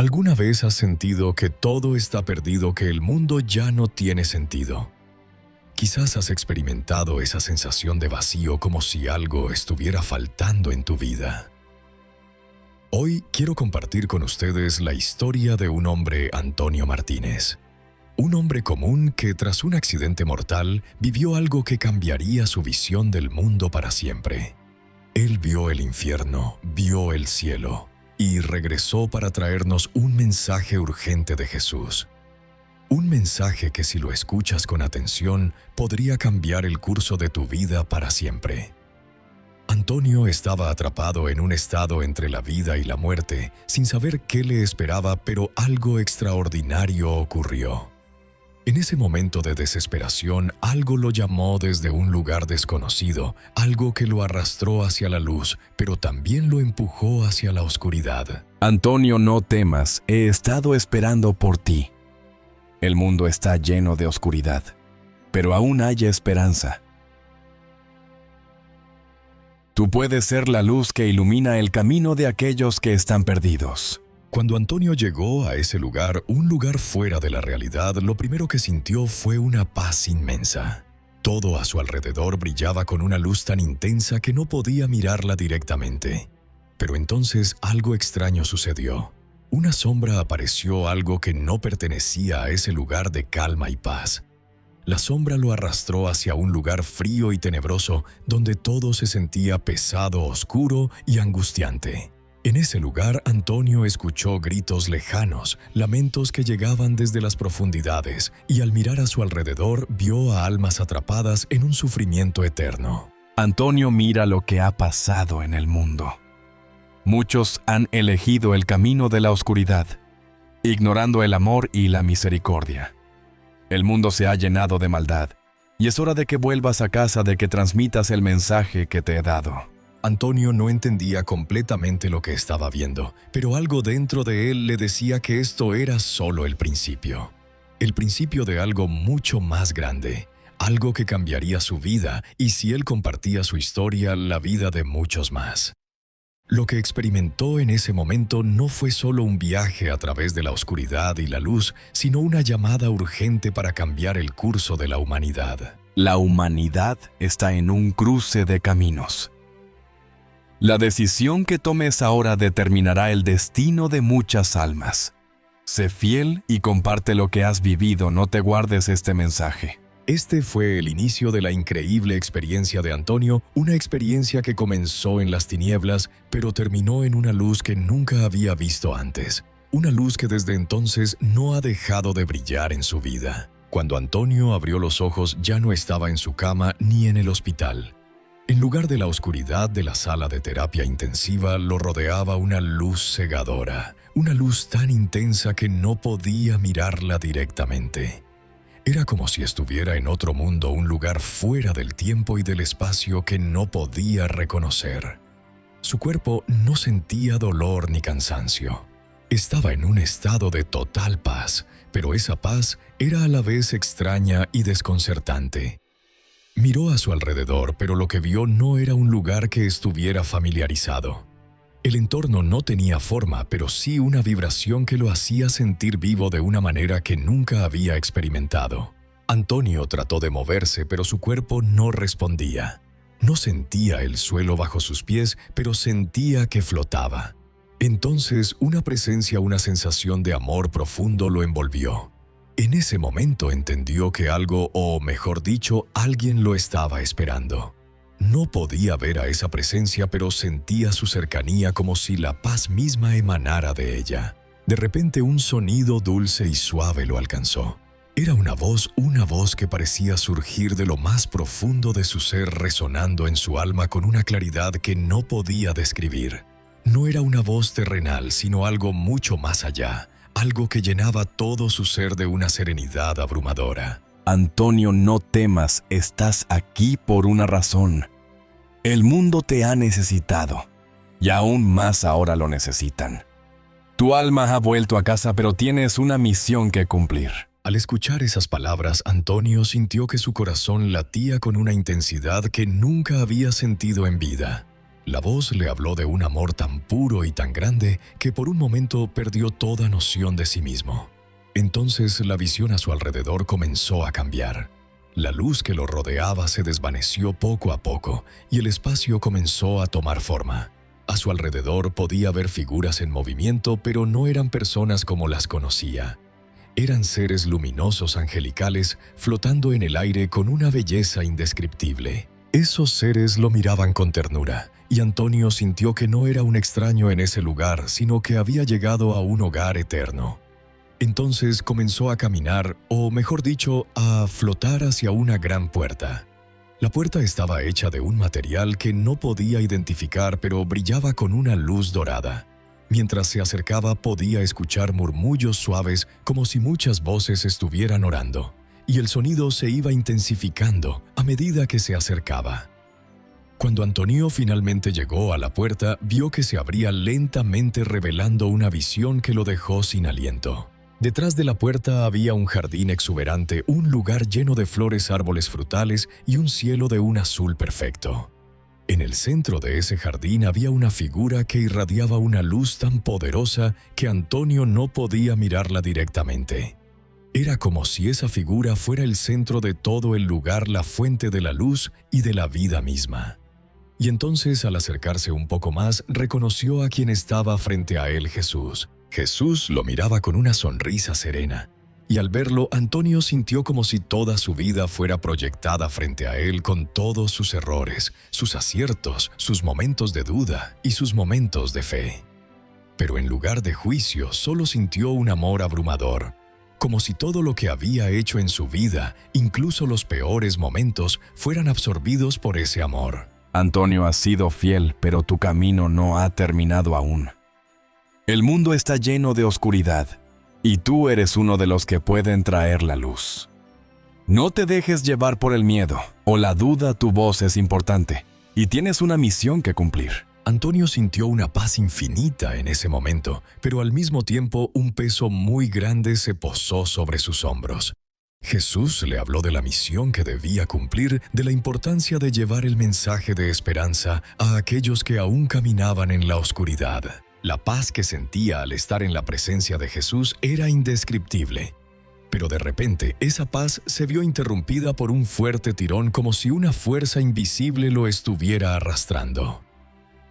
¿Alguna vez has sentido que todo está perdido, que el mundo ya no tiene sentido? Quizás has experimentado esa sensación de vacío, como si algo estuviera faltando en tu vida. Hoy quiero compartir con ustedes la historia de un hombre, Antonio Martínez. Un hombre común que, tras un accidente mortal, vivió algo que cambiaría su visión del mundo para siempre. Él vio el infierno, vio el cielo, y regresó para traernos un mensaje urgente de Jesús. Un mensaje que, si lo escuchas con atención, podría cambiar el curso de tu vida para siempre. Antonio estaba atrapado en un estado entre la vida y la muerte, sin saber qué le esperaba, pero algo extraordinario ocurrió. En ese momento de desesperación, algo lo llamó desde un lugar desconocido, algo que lo arrastró hacia la luz, pero también lo empujó hacia la oscuridad. Antonio, no temas, he estado esperando por ti. El mundo está lleno de oscuridad, pero aún hay esperanza. Tú puedes ser la luz que ilumina el camino de aquellos que están perdidos. Cuando Antonio llegó a ese lugar, un lugar fuera de la realidad, lo primero que sintió fue una paz inmensa. Todo a su alrededor brillaba con una luz tan intensa que no podía mirarla directamente. Pero entonces algo extraño sucedió. Una sombra apareció, algo que no pertenecía a ese lugar de calma y paz. La sombra lo arrastró hacia un lugar frío y tenebroso, donde todo se sentía pesado, oscuro y angustiante. En ese lugar, Antonio escuchó gritos lejanos, lamentos que llegaban desde las profundidades, y al mirar a su alrededor, vio a almas atrapadas en un sufrimiento eterno. Antonio, mira lo que ha pasado en el mundo. Muchos han elegido el camino de la oscuridad, ignorando el amor y la misericordia. El mundo se ha llenado de maldad, y es hora de que vuelvas a casa, de que transmitas el mensaje que te he dado. Antonio no entendía completamente lo que estaba viendo, pero algo dentro de él le decía que esto era solo el principio de algo mucho más grande, algo que cambiaría su vida, y si él compartía su historia, la vida de muchos más. Lo que experimentó en ese momento no fue solo un viaje a través de la oscuridad y la luz, sino una llamada urgente para cambiar el curso de la humanidad. La humanidad está en un cruce de caminos. La decisión que tomes ahora determinará el destino de muchas almas. Sé fiel y comparte lo que has vivido, no te guardes este mensaje. Este fue el inicio de la increíble experiencia de Antonio, una experiencia que comenzó en las tinieblas, pero terminó en una luz que nunca había visto antes. Una luz que desde entonces no ha dejado de brillar en su vida. Cuando Antonio abrió los ojos, ya no estaba en su cama ni en el hospital. En lugar de la oscuridad de la sala de terapia intensiva, lo rodeaba una luz cegadora, una luz tan intensa que no podía mirarla directamente. Era como si estuviera en otro mundo, un lugar fuera del tiempo y del espacio que no podía reconocer. Su cuerpo no sentía dolor ni cansancio. Estaba en un estado de total paz, pero esa paz era a la vez extraña y desconcertante. Miró a su alrededor, pero lo que vio no era un lugar que estuviera familiarizado. El entorno no tenía forma, pero sí una vibración que lo hacía sentir vivo de una manera que nunca había experimentado. Antonio trató de moverse, pero su cuerpo no respondía. No sentía el suelo bajo sus pies, pero sentía que flotaba. Entonces, una presencia, una sensación de amor profundo lo envolvió. En ese momento entendió que algo, o mejor dicho, alguien lo estaba esperando. No podía ver a esa presencia, pero sentía su cercanía como si la paz misma emanara de ella. De repente, un sonido dulce y suave lo alcanzó. Era una voz que parecía surgir de lo más profundo de su ser, resonando en su alma con una claridad que no podía describir. No era una voz terrenal, sino algo mucho más allá, algo que llenaba todo su ser de una serenidad abrumadora. Antonio, no temas, estás aquí por una razón. El mundo te ha necesitado, y aún más ahora lo necesitan. Tu alma ha vuelto a casa, pero tienes una misión que cumplir. Al escuchar esas palabras, Antonio sintió que su corazón latía con una intensidad que nunca había sentido en vida. La voz le habló de un amor tan puro y tan grande que por un momento perdió toda noción de sí mismo. Entonces la visión a su alrededor comenzó a cambiar. La luz que lo rodeaba se desvaneció poco a poco y el espacio comenzó a tomar forma. A su alrededor podía ver figuras en movimiento, pero no eran personas como las conocía. Eran seres luminosos angelicales flotando en el aire con una belleza indescriptible. Esos seres lo miraban con ternura, y Antonio sintió que no era un extraño en ese lugar, sino que había llegado a un hogar eterno. Entonces comenzó a caminar, o mejor dicho, a flotar hacia una gran puerta. La puerta estaba hecha de un material que no podía identificar, pero brillaba con una luz dorada. Mientras se acercaba podía escuchar murmullos suaves como si muchas voces estuvieran orando, y el sonido se iba intensificando a medida que se acercaba. Cuando Antonio finalmente llegó a la puerta, vio que se abría lentamente revelando una visión que lo dejó sin aliento. Detrás de la puerta había un jardín exuberante, un lugar lleno de flores, árboles frutales y un cielo de un azul perfecto. En el centro de ese jardín había una figura que irradiaba una luz tan poderosa que Antonio no podía mirarla directamente. Era como si esa figura fuera el centro de todo el lugar, la fuente de la luz y de la vida misma. Y entonces, al acercarse un poco más, reconoció a quien estaba frente a él, Jesús. Jesús lo miraba con una sonrisa serena, y al verlo, Antonio sintió como si toda su vida fuera proyectada frente a él con todos sus errores, sus aciertos, sus momentos de duda y sus momentos de fe. Pero en lugar de juicio, solo sintió un amor abrumador, como si todo lo que había hecho en su vida, incluso los peores momentos, fueran absorbidos por ese amor. Antonio, has sido fiel, pero tu camino no ha terminado aún. El mundo está lleno de oscuridad, y tú eres uno de los que pueden traer la luz. No te dejes llevar por el miedo o la duda, tu voz es importante, y tienes una misión que cumplir. Antonio sintió una paz infinita en ese momento, pero al mismo tiempo un peso muy grande se posó sobre sus hombros. Jesús le habló de la misión que debía cumplir, de la importancia de llevar el mensaje de esperanza a aquellos que aún caminaban en la oscuridad. La paz que sentía al estar en la presencia de Jesús era indescriptible. Pero de repente, esa paz se vio interrumpida por un fuerte tirón, como si una fuerza invisible lo estuviera arrastrando.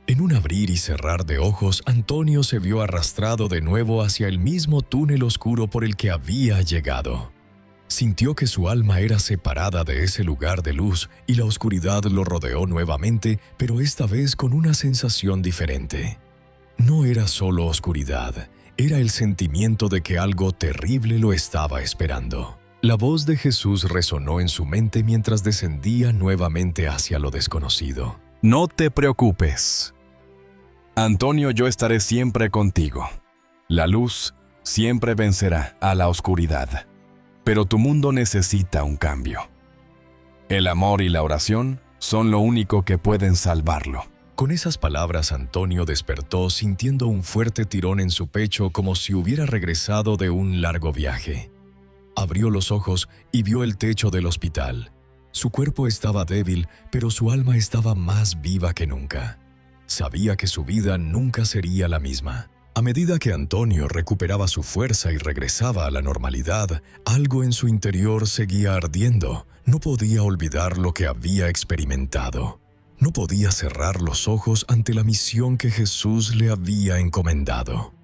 En un abrir y cerrar de ojos, Antonio se vio arrastrado de nuevo hacia el mismo túnel oscuro por el que había llegado. Sintió que su alma era separada de ese lugar de luz y la oscuridad lo rodeó nuevamente, pero esta vez con una sensación diferente. No era solo oscuridad, era el sentimiento de que algo terrible lo estaba esperando. La voz de Jesús resonó en su mente mientras descendía nuevamente hacia lo desconocido. No te preocupes. Antonio, yo estaré siempre contigo. La luz siempre vencerá a la oscuridad, pero tu mundo necesita un cambio. El amor y la oración son lo único que pueden salvarlo. Con esas palabras, Antonio despertó sintiendo un fuerte tirón en su pecho como si hubiera regresado de un largo viaje. Abrió los ojos y vio el techo del hospital. Su cuerpo estaba débil, pero su alma estaba más viva que nunca. Sabía que su vida nunca sería la misma. A medida que Antonio recuperaba su fuerza y regresaba a la normalidad, algo en su interior seguía ardiendo. No podía olvidar lo que había experimentado. No podía cerrar los ojos ante la misión que Jesús le había encomendado.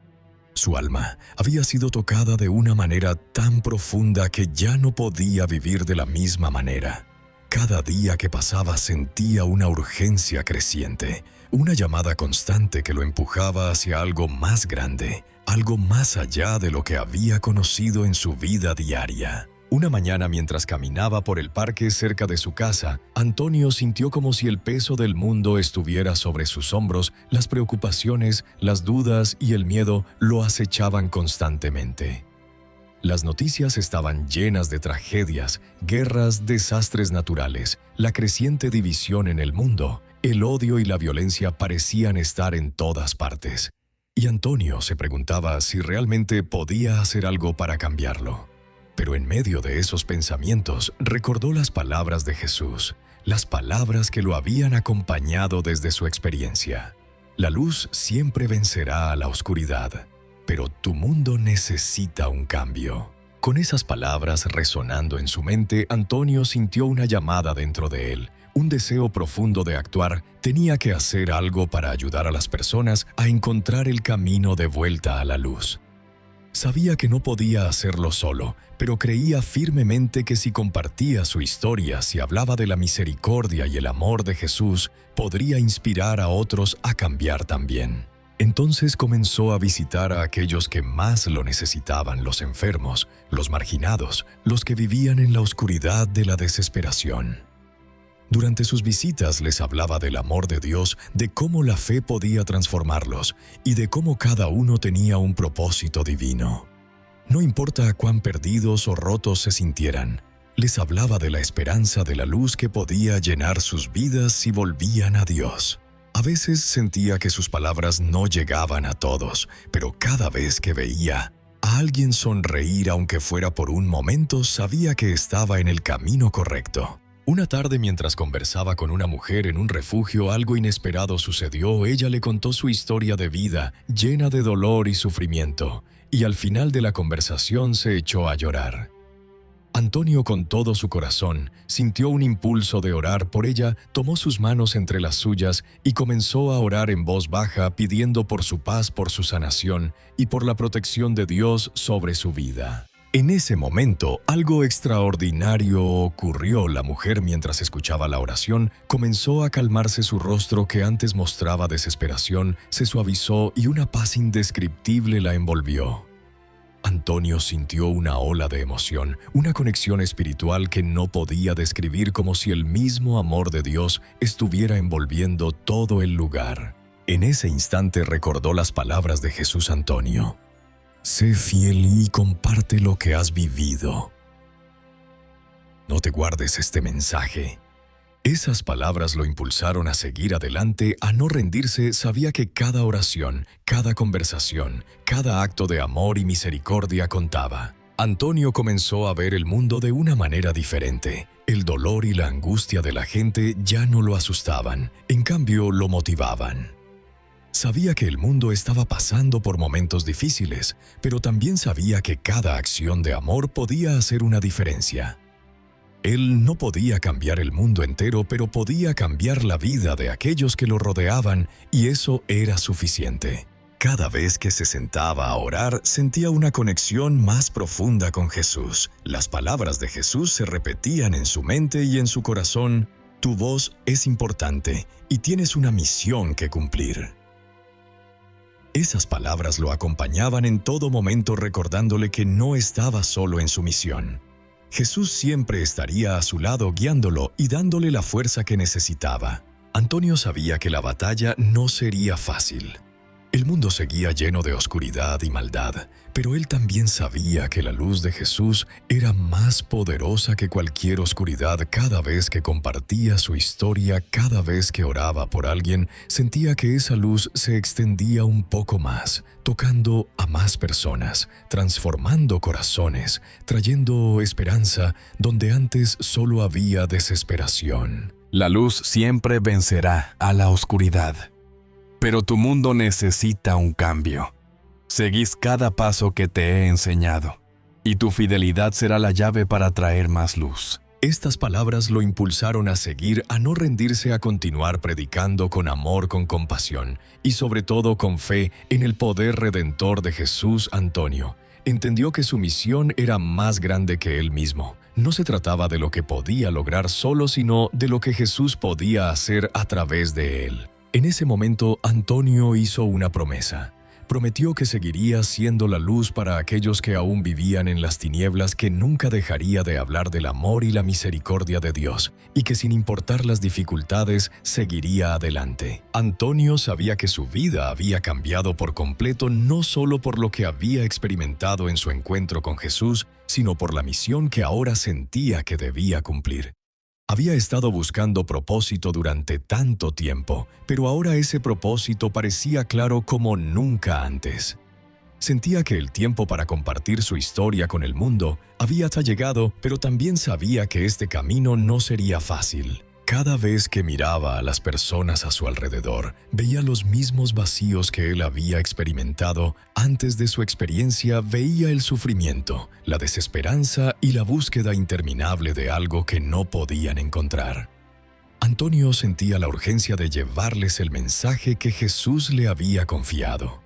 Su alma había sido tocada de una manera tan profunda que ya no podía vivir de la misma manera. Cada día que pasaba sentía una urgencia creciente, una llamada constante que lo empujaba hacia algo más grande, algo más allá de lo que había conocido en su vida diaria. Una mañana, mientras caminaba por el parque cerca de su casa, Antonio sintió como si el peso del mundo estuviera sobre sus hombros. Las preocupaciones, las dudas y el miedo lo acechaban constantemente. Las noticias estaban llenas de tragedias, guerras, desastres naturales, la creciente división en el mundo, el odio y la violencia parecían estar en todas partes. Y Antonio se preguntaba si realmente podía hacer algo para cambiarlo. Pero en medio de esos pensamientos recordó las palabras de Jesús. las palabras que lo habían acompañado desde su experiencia. La luz siempre vencerá a la oscuridad, pero tu mundo necesita un cambio. Con esas palabras resonando en su mente, Antonio sintió una llamada dentro de él, un deseo profundo de actuar. Tenía que hacer algo para ayudar a las personas a encontrar el camino de vuelta a la luz. Sabía que no podía hacerlo solo, pero creía firmemente que si compartía su historia, si hablaba de la misericordia y el amor de Jesús, podría inspirar a otros a cambiar también. Entonces comenzó a visitar a aquellos que más lo necesitaban, los enfermos, los marginados, los que vivían en la oscuridad de la desesperación. Durante sus visitas les hablaba del amor de Dios, de cómo la fe podía transformarlos y de cómo cada uno tenía un propósito divino. No importa cuán perdidos o rotos se sintieran, les hablaba de la esperanza de la luz que podía llenar sus vidas si volvían a Dios. A veces sentía que sus palabras no llegaban a todos, pero cada vez que veía a alguien sonreír, aunque fuera por un momento, sabía que estaba en el camino correcto. Una tarde, mientras conversaba con una mujer en un refugio, algo inesperado sucedió. Ella le contó su historia de vida, llena de dolor y sufrimiento, y al final de la conversación se echó a llorar. Antonio, con todo su corazón, sintió un impulso de orar por ella, tomó sus manos entre las suyas y comenzó a orar en voz baja, pidiendo por su paz, por su sanación y por la protección de Dios sobre su vida. En ese momento, algo extraordinario ocurrió. La mujer, mientras escuchaba la oración, comenzó a calmarse. Su rostro, que antes mostraba desesperación, se suavizó y una paz indescriptible la envolvió. Antonio sintió una ola de emoción, una conexión espiritual que no podía describir, como si el mismo amor de Dios estuviera envolviendo todo el lugar. En ese instante recordó las palabras de Jesús. Antonio: sé fiel y comparte lo que has vivido. No te guardes este mensaje. Esas palabras lo impulsaron a seguir adelante, a no rendirse. Sabía que cada oración, cada conversación, cada acto de amor y misericordia contaba. Antonio comenzó a ver el mundo de una manera diferente. El dolor y la angustia de la gente ya no lo asustaban, en cambio lo motivaban. Sabía que el mundo estaba pasando por momentos difíciles, pero también sabía que cada acción de amor podía hacer una diferencia. Él no podía cambiar el mundo entero, pero podía cambiar la vida de aquellos que lo rodeaban, y eso era suficiente. Cada vez que se sentaba a orar, sentía una conexión más profunda con Jesús. Las palabras de Jesús se repetían en su mente y en su corazón: tu voz es importante y tienes una misión que cumplir. Esas palabras lo acompañaban en todo momento, recordándole que no estaba solo en su misión. Jesús siempre estaría a su lado, guiándolo y dándole la fuerza que necesitaba. Antonio sabía que la batalla no sería fácil. El mundo seguía lleno de oscuridad y maldad, pero él también sabía que la luz de Jesús era más poderosa que cualquier oscuridad. Cada vez que compartía su historia, cada vez que oraba por alguien, sentía que esa luz se extendía un poco más, tocando a más personas, transformando corazones, trayendo esperanza donde antes solo había desesperación. La luz siempre vencerá a la oscuridad. Pero tu mundo necesita un cambio. Seguís cada paso que te he enseñado, y tu fidelidad será la llave para traer más luz. Estas palabras lo impulsaron a seguir, a no rendirse, a continuar predicando con amor, con compasión y sobre todo con fe en el poder redentor de Jesús. Antonio entendió que su misión era más grande que él mismo. No se trataba de lo que podía lograr solo, sino de lo que Jesús podía hacer a través de él. En ese momento, Antonio hizo una promesa. Prometió que seguiría siendo la luz para aquellos que aún vivían en las tinieblas, que nunca dejaría de hablar del amor y la misericordia de Dios, y que sin importar las dificultades, seguiría adelante. Antonio sabía que su vida había cambiado por completo, no solo por lo que había experimentado en su encuentro con Jesús, sino por la misión que ahora sentía que debía cumplir. Había estado buscando propósito durante tanto tiempo, pero ahora ese propósito parecía claro como nunca antes. Sentía que el tiempo para compartir su historia con el mundo había llegado, pero también sabía que este camino no sería fácil. Cada vez que miraba a las personas a su alrededor, veía los mismos vacíos que él había experimentado. Antes de su experiencia, veía el sufrimiento, la desesperanza y la búsqueda interminable de algo que no podían encontrar. Antonio sentía la urgencia de llevarles el mensaje que Jesús le había confiado.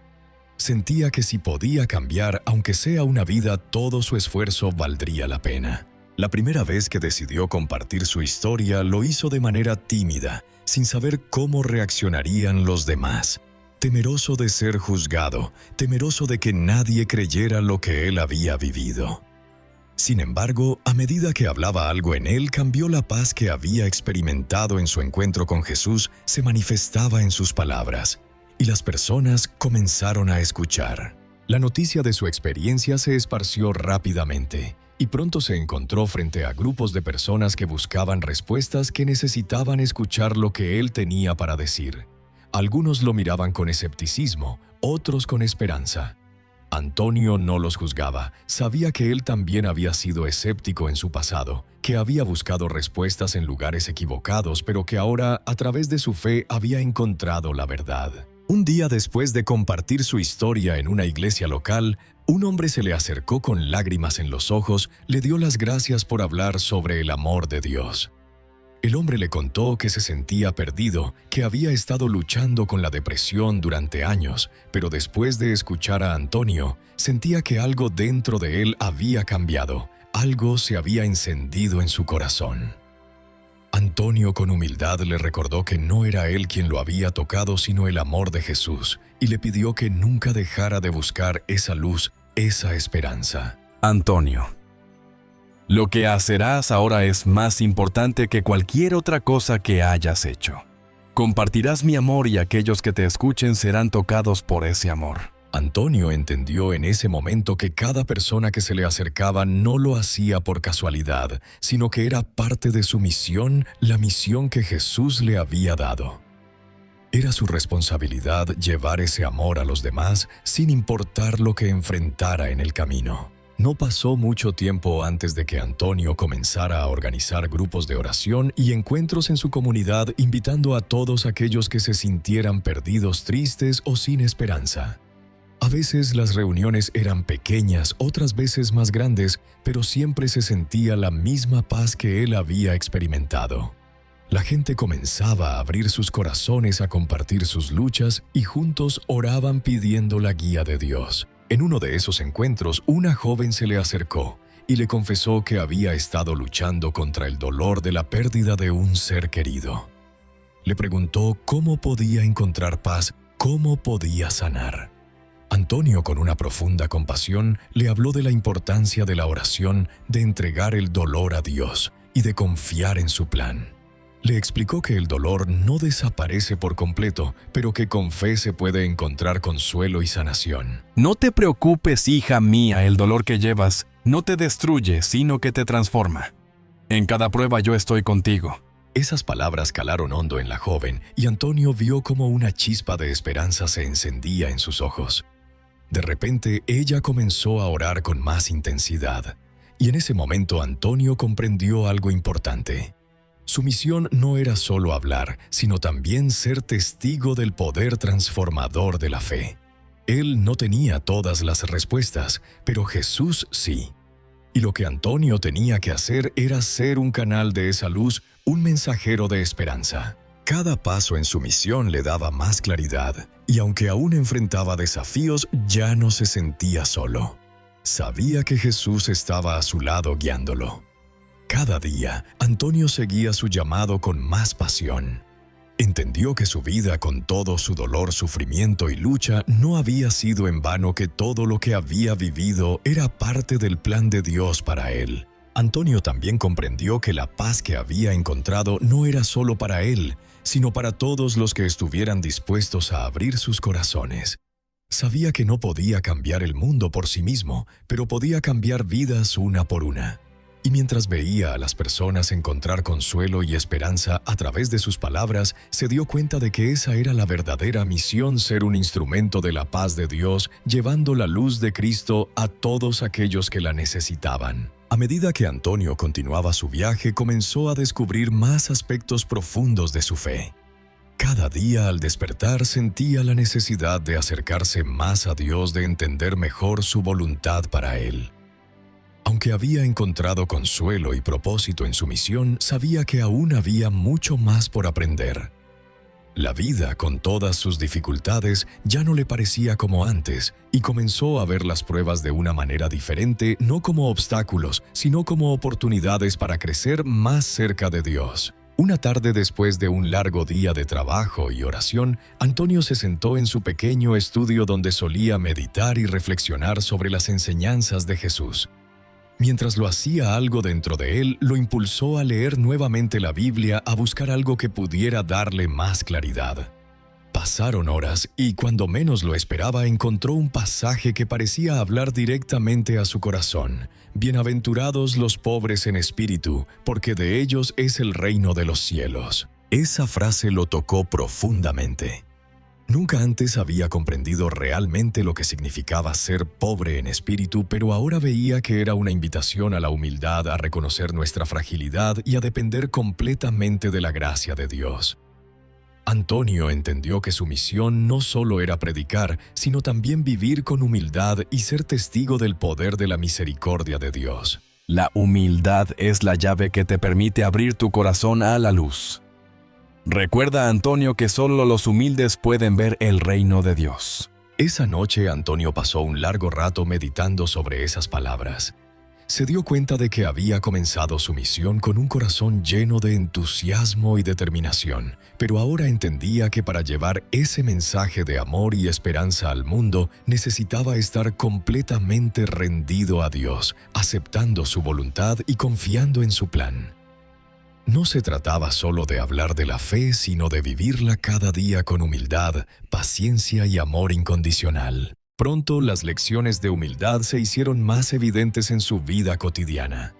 Sentía que si podía cambiar, aunque sea una vida, todo su esfuerzo valdría la pena. La primera vez que decidió compartir su historia, lo hizo de manera tímida, sin saber cómo reaccionarían los demás. Temeroso de ser juzgado, temeroso de que nadie creyera lo que él había vivido. Sin embargo, a medida que hablaba algo en él, cambió. La paz que había experimentado en su encuentro con Jesús se manifestaba en sus palabras, y las personas comenzaron a escuchar. La noticia de su experiencia se esparció rápidamente, y pronto se encontró frente a grupos de personas que buscaban respuestas, que necesitaban escuchar lo que él tenía para decir. Algunos lo miraban con escepticismo, otros con esperanza. Antonio no los juzgaba, sabía que él también había sido escéptico en su pasado, que había buscado respuestas en lugares equivocados, pero que ahora, a través de su fe, había encontrado la verdad. Un día después de compartir su historia en una iglesia local, un hombre se le acercó con lágrimas en los ojos, le dio las gracias por hablar sobre el amor de Dios. El hombre le contó que se sentía perdido, que había estado luchando con la depresión durante años, pero después de escuchar a Antonio, sentía que algo dentro de él había cambiado, algo se había encendido en su corazón. Antonio con humildad le recordó que no era él quien lo había tocado, sino el amor de Jesús, y le pidió que nunca dejara de buscar esa luz, esa esperanza. Antonio, lo que hacerás ahora es más importante que cualquier otra cosa que hayas hecho. Compartirás mi amor y aquellos que te escuchen serán tocados por ese amor. Antonio entendió en ese momento que cada persona que se le acercaba no lo hacía por casualidad, sino que era parte de su misión, la misión que Jesús le había dado. Era su responsabilidad llevar ese amor a los demás sin importar lo que enfrentara en el camino. No pasó mucho tiempo antes de que Antonio comenzara a organizar grupos de oración y encuentros en su comunidad, invitando a todos aquellos que se sintieran perdidos, tristes o sin esperanza. A veces las reuniones eran pequeñas, otras veces más grandes, pero siempre se sentía la misma paz que él había experimentado. La gente comenzaba a abrir sus corazones, a compartir sus luchas y juntos oraban pidiendo la guía de Dios. En uno de esos encuentros, una joven se le acercó y le confesó que había estado luchando contra el dolor de la pérdida de un ser querido. Le preguntó cómo podía encontrar paz, cómo podía sanar. Antonio, con una profunda compasión, le habló de la importancia de la oración, de entregar el dolor a Dios y de confiar en su plan. Le explicó que el dolor no desaparece por completo, pero que con fe se puede encontrar consuelo y sanación. No te preocupes, hija mía, el dolor que llevas no te destruye, sino que te transforma. En cada prueba yo estoy contigo. Esas palabras calaron hondo en la joven, y Antonio vio cómo una chispa de esperanza se encendía en sus ojos. De repente, ella comenzó a orar con más intensidad, y en ese momento Antonio comprendió algo importante. Su misión no era solo hablar, sino también ser testigo del poder transformador de la fe. Él no tenía todas las respuestas, pero Jesús sí. Y lo que Antonio tenía que hacer era ser un canal de esa luz, un mensajero de esperanza. Cada paso en su misión le daba más claridad, y aunque aún enfrentaba desafíos, ya no se sentía solo. Sabía que Jesús estaba a su lado guiándolo. Cada día, Antonio seguía su llamado con más pasión. Entendió que su vida, con todo su dolor, sufrimiento y lucha, no había sido en vano, que todo lo que había vivido era parte del plan de Dios para él. Antonio también comprendió que la paz que había encontrado no era solo para él, sino para todos los que estuvieran dispuestos a abrir sus corazones. Sabía que no podía cambiar el mundo por sí mismo, pero podía cambiar vidas una por una. Y mientras veía a las personas encontrar consuelo y esperanza a través de sus palabras, se dio cuenta de que esa era la verdadera misión: ser un instrumento de la paz de Dios, llevando la luz de Cristo a todos aquellos que la necesitaban. A medida que Antonio continuaba su viaje, comenzó a descubrir más aspectos profundos de su fe. Cada día al despertar sentía la necesidad de acercarse más a Dios, de entender mejor su voluntad para él. Aunque había encontrado consuelo y propósito en su misión, sabía que aún había mucho más por aprender. La vida, con todas sus dificultades, ya no le parecía como antes, y comenzó a ver las pruebas de una manera diferente, no como obstáculos, sino como oportunidades para crecer más cerca de Dios. Una tarde después de un largo día de trabajo y oración, Antonio se sentó en su pequeño estudio donde solía meditar y reflexionar sobre las enseñanzas de Jesús. Mientras lo hacía, algo dentro de él lo impulsó a leer nuevamente la Biblia, a buscar algo que pudiera darle más claridad. Pasaron horas y cuando menos lo esperaba encontró un pasaje que parecía hablar directamente a su corazón. Bienaventurados los pobres en espíritu, porque de ellos es el reino de los cielos. Esa frase lo tocó profundamente. Nunca antes había comprendido realmente lo que significaba ser pobre en espíritu, pero ahora veía que era una invitación a la humildad, a reconocer nuestra fragilidad y a depender completamente de la gracia de Dios. Antonio entendió que su misión no solo era predicar, sino también vivir con humildad y ser testigo del poder de la misericordia de Dios. La humildad es la llave que te permite abrir tu corazón a la luz. Recuerda, Antonio, que solo los humildes pueden ver el reino de Dios. Esa noche Antonio pasó un largo rato meditando sobre esas palabras. Se dio cuenta de que había comenzado su misión con un corazón lleno de entusiasmo y determinación, pero ahora entendía que para llevar ese mensaje de amor y esperanza al mundo necesitaba estar completamente rendido a Dios, aceptando su voluntad y confiando en su plan. No se trataba solo de hablar de la fe, sino de vivirla cada día con humildad, paciencia y amor incondicional. Pronto las lecciones de humildad se hicieron más evidentes en su vida cotidiana,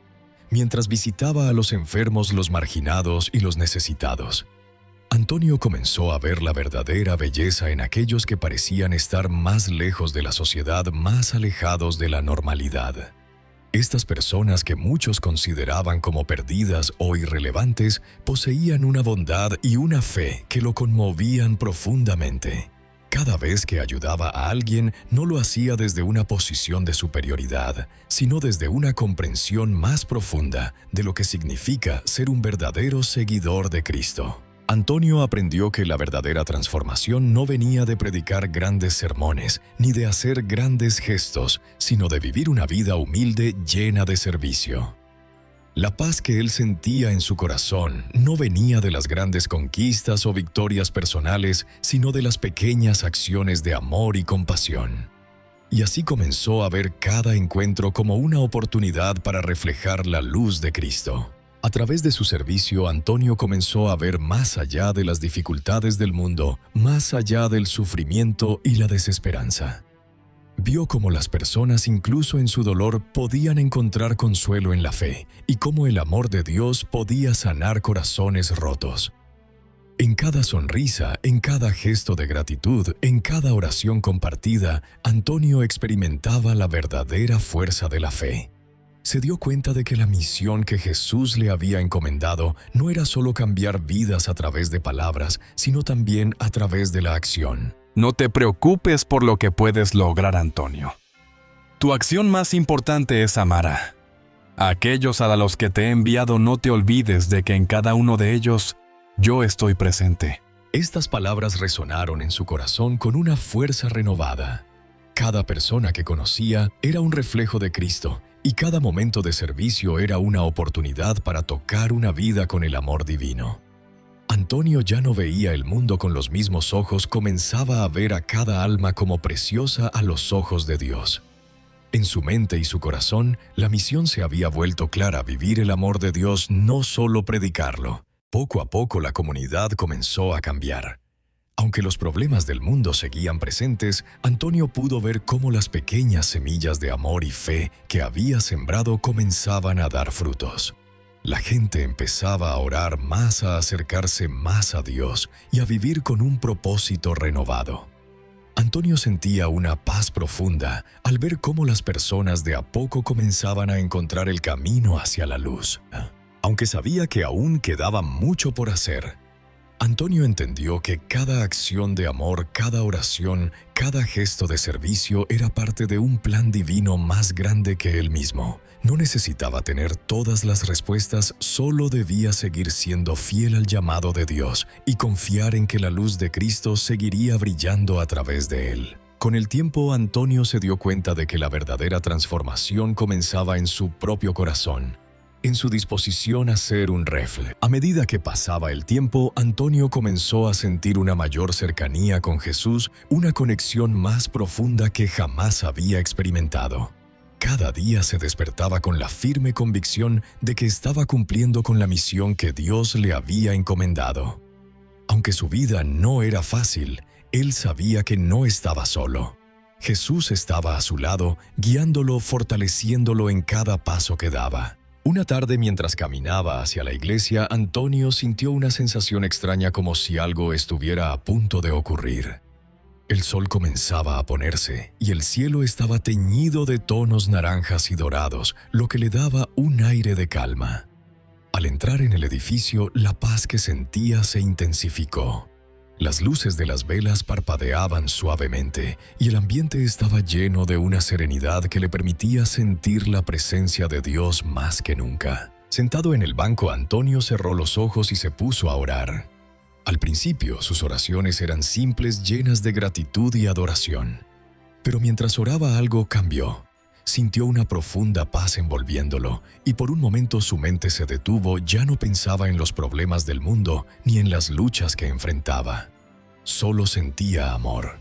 mientras visitaba a los enfermos, los marginados y los necesitados. Antonio comenzó a ver la verdadera belleza en aquellos que parecían estar más lejos de la sociedad, más alejados de la normalidad. Estas personas que muchos consideraban como perdidas o irrelevantes poseían una bondad y una fe que lo conmovían profundamente. Cada vez que ayudaba a alguien, no lo hacía desde una posición de superioridad, sino desde una comprensión más profunda de lo que significa ser un verdadero seguidor de Cristo. Antonio aprendió que la verdadera transformación no venía de predicar grandes sermones, ni de hacer grandes gestos, sino de vivir una vida humilde llena de servicio. La paz que él sentía en su corazón no venía de las grandes conquistas o victorias personales, sino de las pequeñas acciones de amor y compasión. Y así comenzó a ver cada encuentro como una oportunidad para reflejar la luz de Cristo. A través de su servicio, Antonio comenzó a ver más allá de las dificultades del mundo, más allá del sufrimiento y la desesperanza. Vio cómo las personas, incluso en su dolor, podían encontrar consuelo en la fe y cómo el amor de Dios podía sanar corazones rotos. En cada sonrisa, en cada gesto de gratitud, en cada oración compartida, Antonio experimentaba la verdadera fuerza de la fe. Se dio cuenta de que la misión que Jesús le había encomendado no era solo cambiar vidas a través de palabras, sino también a través de la acción. No te preocupes por lo que puedes lograr, Antonio. Tu acción más importante es amar a aquellos a los que te he enviado. No te olvides de que en cada uno de ellos yo estoy presente. Estas palabras resonaron en su corazón con una fuerza renovada. Cada persona que conocía era un reflejo de Cristo, y cada momento de servicio era una oportunidad para tocar una vida con el amor divino. Antonio ya no veía el mundo con los mismos ojos, comenzaba a ver a cada alma como preciosa a los ojos de Dios. En su mente y su corazón, la misión se había vuelto clara: vivir el amor de Dios, no solo predicarlo. Poco a poco la comunidad comenzó a cambiar. Aunque los problemas del mundo seguían presentes, Antonio pudo ver cómo las pequeñas semillas de amor y fe que había sembrado comenzaban a dar frutos. La gente empezaba a orar más, a acercarse más a Dios y a vivir con un propósito renovado. Antonio sentía una paz profunda al ver cómo las personas de a poco comenzaban a encontrar el camino hacia la luz. Aunque sabía que aún quedaba mucho por hacer, Antonio entendió que cada acción de amor, cada oración, cada gesto de servicio era parte de un plan divino más grande que él mismo. No necesitaba tener todas las respuestas, solo debía seguir siendo fiel al llamado de Dios y confiar en que la luz de Cristo seguiría brillando a través de él. Con el tiempo, Antonio se dio cuenta de que la verdadera transformación comenzaba en su propio corazón, en su disposición a ser un refle. A medida que pasaba el tiempo, Antonio comenzó a sentir una mayor cercanía con Jesús, una conexión más profunda que jamás había experimentado. Cada día se despertaba con la firme convicción de que estaba cumpliendo con la misión que Dios le había encomendado. Aunque su vida no era fácil, él sabía que no estaba solo. Jesús estaba a su lado, guiándolo, fortaleciéndolo en cada paso que daba. Una tarde, mientras caminaba hacia la iglesia, Antonio sintió una sensación extraña, como si algo estuviera a punto de ocurrir. El sol comenzaba a ponerse y el cielo estaba teñido de tonos naranjas y dorados, lo que le daba un aire de calma. Al entrar en el edificio, la paz que sentía se intensificó. Las luces de las velas parpadeaban suavemente y el ambiente estaba lleno de una serenidad que le permitía sentir la presencia de Dios más que nunca. Sentado en el banco, Antonio cerró los ojos y se puso a orar. Al principio, sus oraciones eran simples, llenas de gratitud y adoración. Pero mientras oraba, algo cambió. Sintió una profunda paz envolviéndolo, y por un momento su mente se detuvo. Ya no pensaba en los problemas del mundo ni en las luchas que enfrentaba. Solo sentía amor.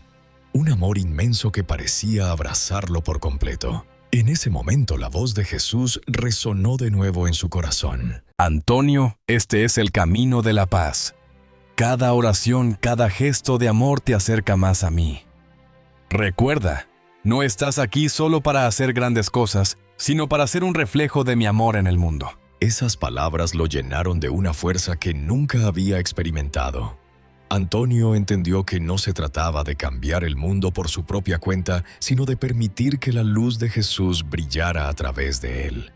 Un amor inmenso que parecía abrazarlo por completo. En ese momento, la voz de Jesús resonó de nuevo en su corazón. Antonio, este es el camino de la paz. Cada oración, cada gesto de amor te acerca más a mí. Recuerda, no estás aquí solo para hacer grandes cosas, sino para ser un reflejo de mi amor en el mundo. Esas palabras lo llenaron de una fuerza que nunca había experimentado. Antonio entendió que no se trataba de cambiar el mundo por su propia cuenta, sino de permitir que la luz de Jesús brillara a través de él.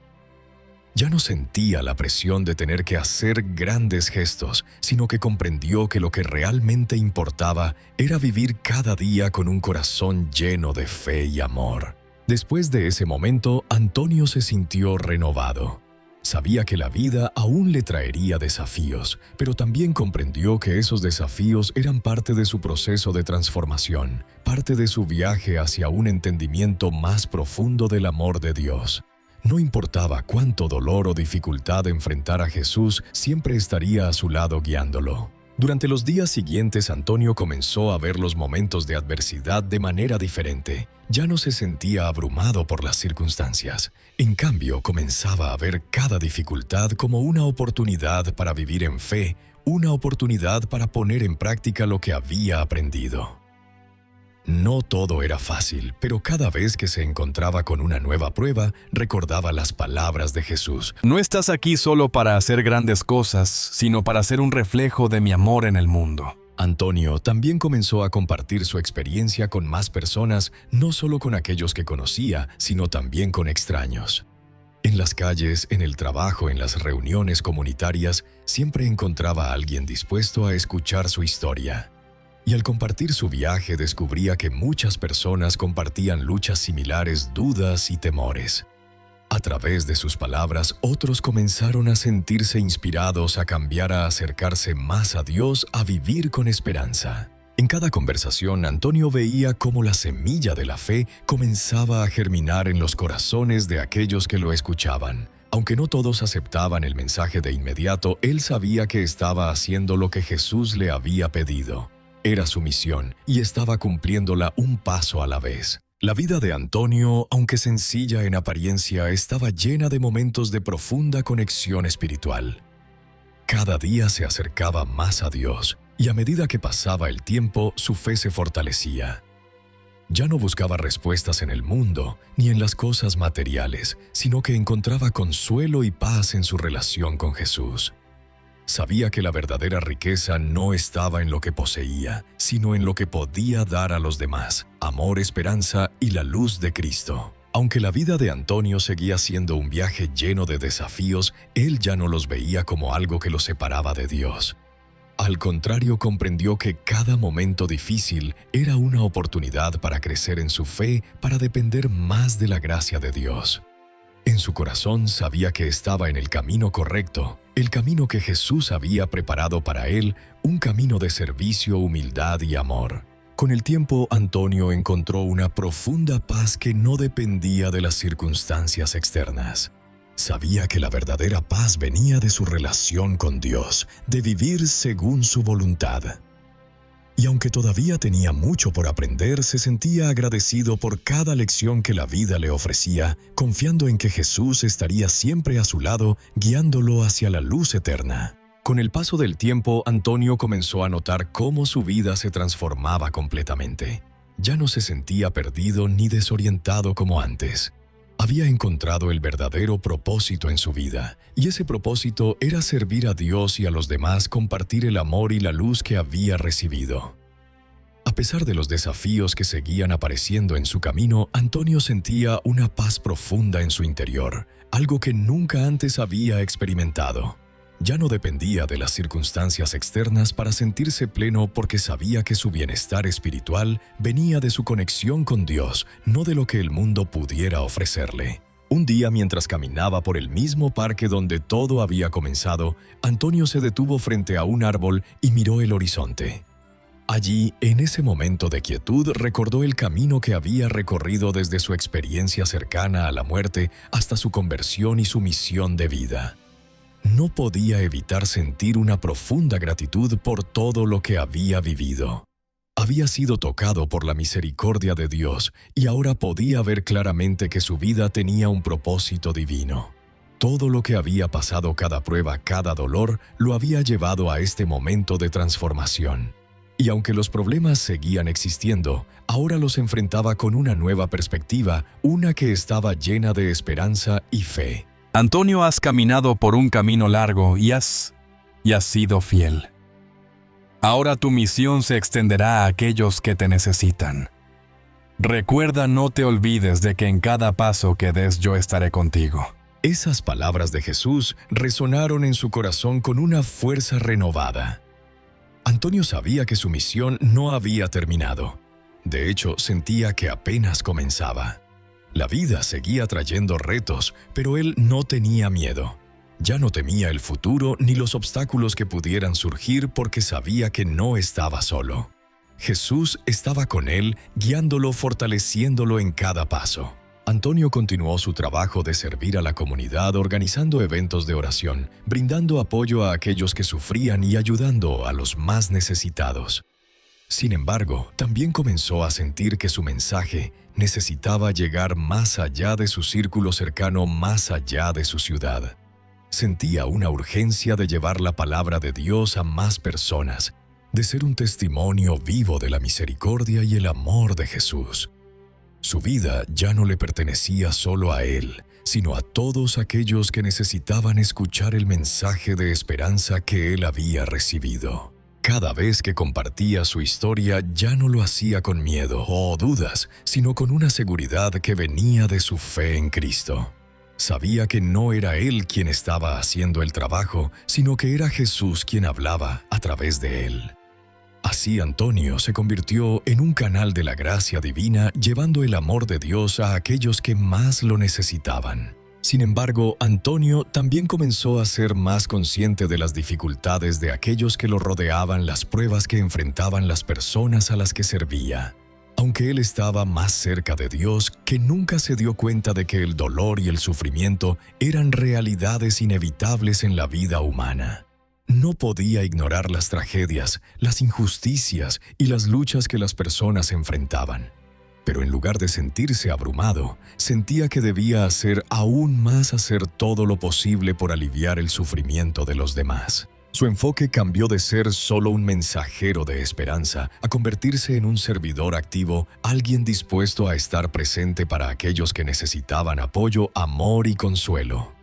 Ya no sentía la presión de tener que hacer grandes gestos, sino que comprendió que lo que realmente importaba era vivir cada día con un corazón lleno de fe y amor. Después de ese momento, Antonio se sintió renovado. Sabía que la vida aún le traería desafíos, pero también comprendió que esos desafíos eran parte de su proceso de transformación, parte de su viaje hacia un entendimiento más profundo del amor de Dios. No importaba cuánto dolor o dificultad enfrentara, Jesús siempre estaría a su lado guiándolo. Durante los días siguientes, Antonio comenzó a ver los momentos de adversidad de manera diferente. Ya no se sentía abrumado por las circunstancias. En cambio, comenzaba a ver cada dificultad como una oportunidad para vivir en fe, una oportunidad para poner en práctica lo que había aprendido. No todo era fácil, pero cada vez que se encontraba con una nueva prueba, recordaba las palabras de Jesús. No estás aquí solo para hacer grandes cosas, sino para ser un reflejo de mi amor en el mundo. Antonio también comenzó a compartir su experiencia con más personas, no solo con aquellos que conocía, sino también con extraños. En las calles, en el trabajo, en las reuniones comunitarias, siempre encontraba a alguien dispuesto a escuchar su historia. Y al compartir su viaje, descubría que muchas personas compartían luchas similares, dudas y temores. A través de sus palabras, otros comenzaron a sentirse inspirados a cambiar, a acercarse más a Dios, a vivir con esperanza. En cada conversación, Antonio veía cómo la semilla de la fe comenzaba a germinar en los corazones de aquellos que lo escuchaban. Aunque no todos aceptaban el mensaje de inmediato, él sabía que estaba haciendo lo que Jesús le había pedido. Era su misión y estaba cumpliéndola un paso a la vez. La vida de Antonio, aunque sencilla en apariencia, estaba llena de momentos de profunda conexión espiritual. Cada día se acercaba más a Dios y a medida que pasaba el tiempo, su fe se fortalecía. Ya no buscaba respuestas en el mundo ni en las cosas materiales, sino que encontraba consuelo y paz en su relación con Jesús. Sabía que la verdadera riqueza no estaba en lo que poseía, sino en lo que podía dar a los demás: amor, esperanza y la luz de Cristo. Aunque la vida de Antonio seguía siendo un viaje lleno de desafíos, él ya no los veía como algo que lo separaba de Dios. Al contrario, comprendió que cada momento difícil era una oportunidad para crecer en su fe, para depender más de la gracia de Dios. En su corazón sabía que estaba en el camino correcto, el camino que Jesús había preparado para él, un camino de servicio, humildad y amor. Con el tiempo, Antonio encontró una profunda paz que no dependía de las circunstancias externas. Sabía que la verdadera paz venía de su relación con Dios, de vivir según su voluntad. Y aunque todavía tenía mucho por aprender, se sentía agradecido por cada lección que la vida le ofrecía, confiando en que Jesús estaría siempre a su lado, guiándolo hacia la luz eterna. Con el paso del tiempo, Antonio comenzó a notar cómo su vida se transformaba completamente. Ya no se sentía perdido ni desorientado como antes. Había encontrado el verdadero propósito en su vida, y ese propósito era servir a Dios y a los demás, compartir el amor y la luz que había recibido. A pesar de los desafíos que seguían apareciendo en su camino, Antonio sentía una paz profunda en su interior, algo que nunca antes había experimentado. Ya no dependía de las circunstancias externas para sentirse pleno, porque sabía que su bienestar espiritual venía de su conexión con Dios, no de lo que el mundo pudiera ofrecerle. Un día, mientras caminaba por el mismo parque donde todo había comenzado, Antonio se detuvo frente a un árbol y miró el horizonte. Allí, en ese momento de quietud, recordó el camino que había recorrido desde su experiencia cercana a la muerte hasta su conversión y su misión de vida. No podía evitar sentir una profunda gratitud por todo lo que había vivido. Había sido tocado por la misericordia de Dios y ahora podía ver claramente que su vida tenía un propósito divino. Todo lo que había pasado, cada prueba, cada dolor, lo había llevado a este momento de transformación. Y aunque los problemas seguían existiendo, ahora los enfrentaba con una nueva perspectiva, una que estaba llena de esperanza y fe. Antonio, has caminado por un camino largo y has sido fiel. Ahora tu misión se extenderá a aquellos que te necesitan. Recuerda, no te olvides de que en cada paso que des yo estaré contigo. Esas palabras de Jesús resonaron en su corazón con una fuerza renovada. Antonio sabía que su misión no había terminado. De hecho, sentía que apenas comenzaba. La vida seguía trayendo retos, pero él no tenía miedo. Ya no temía el futuro ni los obstáculos que pudieran surgir, porque sabía que no estaba solo. Jesús estaba con él, guiándolo, fortaleciéndolo en cada paso. Antonio continuó su trabajo de servir a la comunidad, organizando eventos de oración, brindando apoyo a aquellos que sufrían y ayudando a los más necesitados. Sin embargo, también comenzó a sentir que su mensaje necesitaba llegar más allá de su círculo cercano, más allá de su ciudad. Sentía una urgencia de llevar la palabra de Dios a más personas, de ser un testimonio vivo de la misericordia y el amor de Jesús. Su vida ya no le pertenecía solo a él, sino a todos aquellos que necesitaban escuchar el mensaje de esperanza que él había recibido. Cada vez que compartía su historia, ya no lo hacía con miedo o dudas, sino con una seguridad que venía de su fe en Cristo. Sabía que no era él quien estaba haciendo el trabajo, sino que era Jesús quien hablaba a través de él. Así, Antonio se convirtió en un canal de la gracia divina, llevando el amor de Dios a aquellos que más lo necesitaban. Sin embargo, Antonio también comenzó a ser más consciente de las dificultades de aquellos que lo rodeaban, las pruebas que enfrentaban las personas a las que servía. Aunque él estaba más cerca de Dios, que nunca se dio cuenta de que el dolor y el sufrimiento eran realidades inevitables en la vida humana. No podía ignorar las tragedias, las injusticias y las luchas que las personas enfrentaban. Pero en lugar de sentirse abrumado, sentía que debía hacer todo lo posible por aliviar el sufrimiento de los demás. Su enfoque cambió de ser solo un mensajero de esperanza a convertirse en un servidor activo, alguien dispuesto a estar presente para aquellos que necesitaban apoyo, amor y consuelo.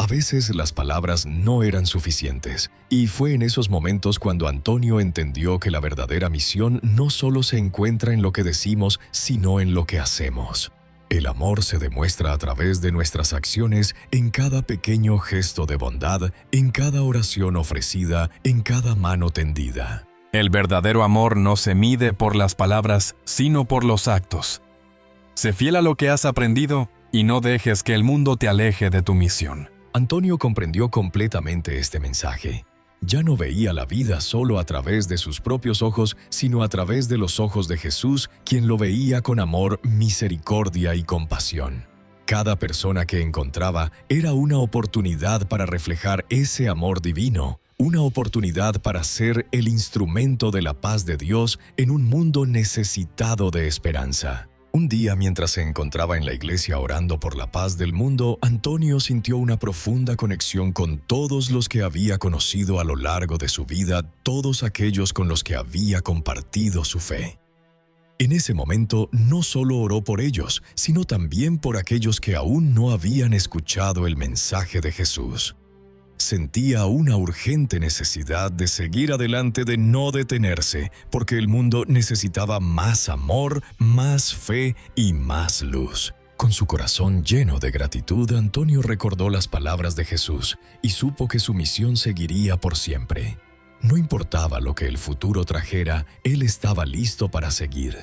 A veces las palabras no eran suficientes, y fue en esos momentos cuando Antonio entendió que la verdadera misión no solo se encuentra en lo que decimos, sino en lo que hacemos. El amor se demuestra a través de nuestras acciones en cada pequeño gesto de bondad, en cada oración ofrecida, en cada mano tendida. El verdadero amor no se mide por las palabras, sino por los actos. Sé fiel a lo que has aprendido y no dejes que el mundo te aleje de tu misión. Antonio comprendió completamente este mensaje. Ya no veía la vida solo a través de sus propios ojos, sino a través de los ojos de Jesús, quien lo veía con amor, misericordia y compasión. Cada persona que encontraba era una oportunidad para reflejar ese amor divino, una oportunidad para ser el instrumento de la paz de Dios en un mundo necesitado de esperanza. Un día, mientras se encontraba en la iglesia orando por la paz del mundo, Antonio sintió una profunda conexión con todos los que había conocido a lo largo de su vida, todos aquellos con los que había compartido su fe. En ese momento, no solo oró por ellos, sino también por aquellos que aún no habían escuchado el mensaje de Jesús. Sentía una urgente necesidad de seguir adelante, de no detenerse, porque el mundo necesitaba más amor, más fe y más luz. Con su corazón lleno de gratitud, Antonio recordó las palabras de Jesús y supo que su misión seguiría por siempre. No importaba lo que el futuro trajera, él estaba listo para seguir.